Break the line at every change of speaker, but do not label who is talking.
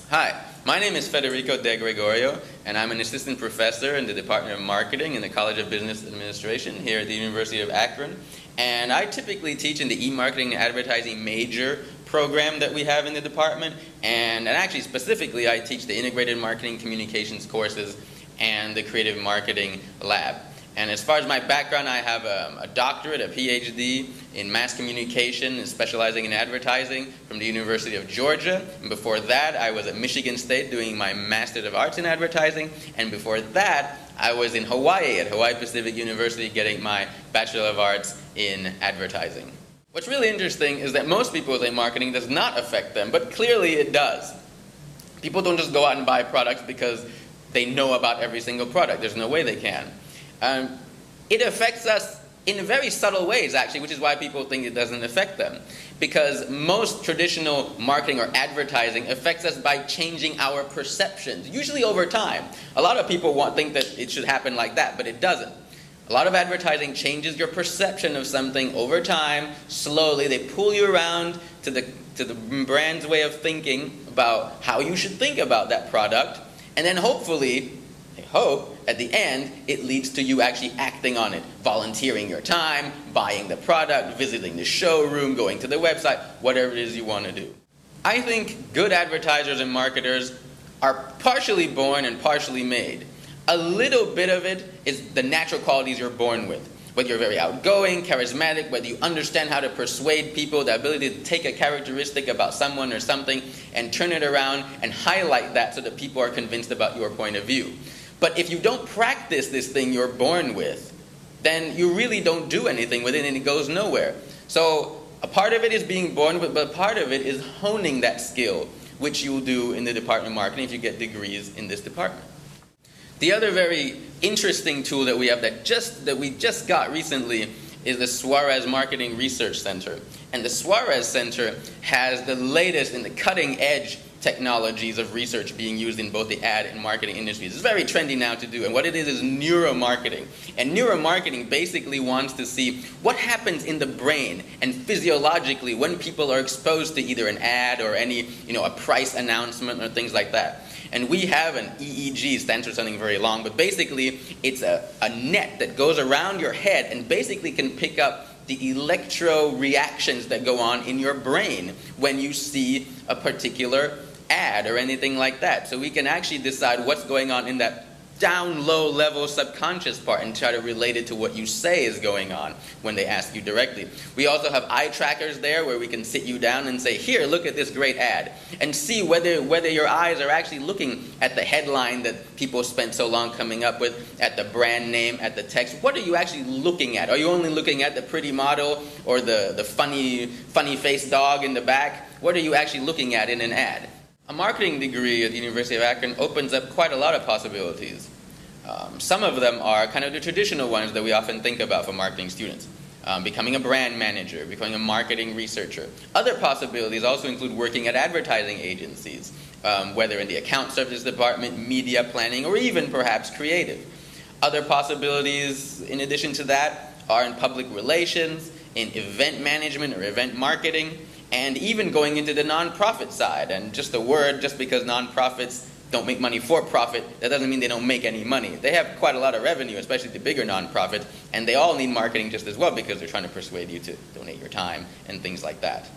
Hi, my name is Federico de Gregorio, and I'm an assistant professor in the Department of Marketing in the College of Business Administration here at the University of Akron. And I typically teach in the e-marketing and advertising major program that we have in the department. And actually, specifically, I teach the integrated marketing communications courses and the creative marketing lab. And as far as my background, I have a doctorate, a PhD in mass communication and specializing in advertising from the University of Georgia. And before that, I was at Michigan State doing my Master of Arts in Advertising. And before that, I was in Hawaii at Hawaii Pacific University getting my Bachelor of Arts in Advertising. What's really interesting is that most people think marketing does not affect them, but clearly it does. People don't just go out and buy products because they know about every single product. There's no way they can. It affects us in very subtle ways, actually, which is why people think it doesn't affect them. Because most traditional marketing or advertising affects us by changing our perceptions, usually over time. A lot of people think that it should happen like that, but it doesn't. A lot of advertising changes your perception of something over time, slowly. They pull you around to the brand's way of thinking about how you should think about that product, and then hopefully, I hope, at the end, it leads to you actually acting on it, volunteering your time, buying the product, visiting the showroom, going to the website, whatever it is you want to do. I think good advertisers and marketers are partially born and partially made. A little bit of it is the natural qualities you're born with. Whether you're very outgoing, charismatic, whether you understand how to persuade people, the ability to take a characteristic about someone or something and turn it around and highlight that so that people are convinced about your point of view. But if you don't practice this thing you're born with, then you really don't do anything with it and it goes nowhere. So a part of it is being born with, but part of it is honing that skill, which you'll do in the Department of Marketing if you get degrees in this department. The other very interesting tool that we have that we just got recently is the Suarez Marketing Research Center. And the Suarez Center has the latest and the cutting edge technologies of research being used in both the ad and marketing industries. It's very trendy now to do, and what it is neuromarketing. And neuromarketing basically wants to see what happens in the brain and physiologically when people are exposed to either an ad or any, a price announcement or things like that. And we have an EEG, stands for something very long, but basically it's a net that goes around your head and basically can pick up the electro reactions that go on in your brain when you see a particular ad or anything like that. So we can actually decide what's going on in that down low level subconscious part and try to relate it to what you say is going on when they ask you directly. We also have eye trackers there where we can sit you down and say, here, look at this great ad, and see whether your eyes are actually looking at the headline that people spent so long coming up with, at the brand name, at the text. What are you actually looking at? Are you only looking at the pretty model or the funny faced dog in the back? What are you actually looking at in an ad? A marketing degree at the University of Akron opens up quite a lot of possibilities. Some of them are kind of the traditional ones that we often think about for marketing students. Becoming a brand manager, becoming a marketing researcher. Other possibilities also include working at advertising agencies, whether in the account services department, media planning, or even perhaps creative. Other possibilities in addition to that are in public relations, in event management or event marketing, and even going into the nonprofit side. And just a word, just because nonprofits don't make money for profit, that doesn't mean they don't make any money. They have quite a lot of revenue, especially the bigger nonprofits, and they all need marketing just as well because they're trying to persuade you to donate your time and things like that.